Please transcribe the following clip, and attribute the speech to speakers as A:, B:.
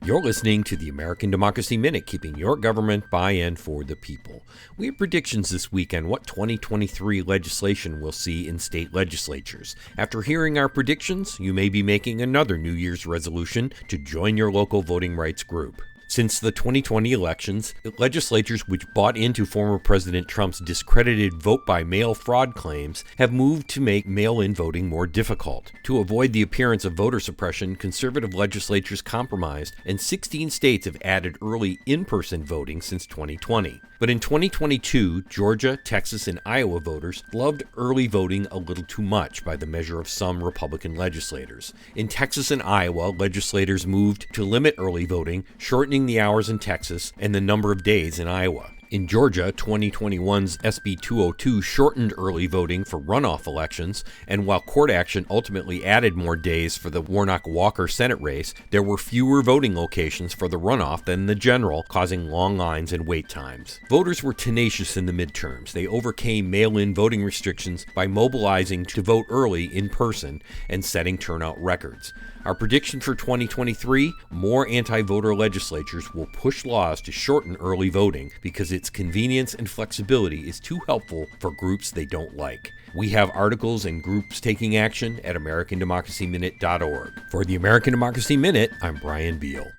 A: You're listening to the American Democracy Minute, keeping your government by and for the people. We have predictions this week on what 2023 legislation we'll see in state legislatures. After hearing our predictions, you may be making another New Year's resolution to join your local voting rights group. Since the 2020 elections, legislatures which bought into former President Trump's discredited vote-by-mail fraud claims have moved to make mail-in voting more difficult. To avoid the appearance of voter suppression, conservative legislatures compromised, and 16 states have added early in-person voting since 2020. But in 2022, Georgia, Texas, and Iowa voters loved early voting a little too much by the measure of some Republican legislators. In Texas and Iowa, legislators moved to limit early voting, shortening the hours in Texas and the number of days in Iowa. In Georgia, 2021's SB 202 shortened early voting for runoff elections, and while court action ultimately added more days for the Warnock-Walker Senate race, there were fewer voting locations for the runoff than the general, causing long lines and wait times. Voters were tenacious in the midterms. They overcame mail-in voting restrictions by mobilizing to vote early in person and setting turnout records. Our prediction for 2023, more anti-voter legislatures will push laws to shorten early voting because its convenience and flexibility is too helpful for groups they don't like. We have articles and groups taking action at AmericanDemocracyMinute.org. For the American Democracy Minute, I'm Brian Beal.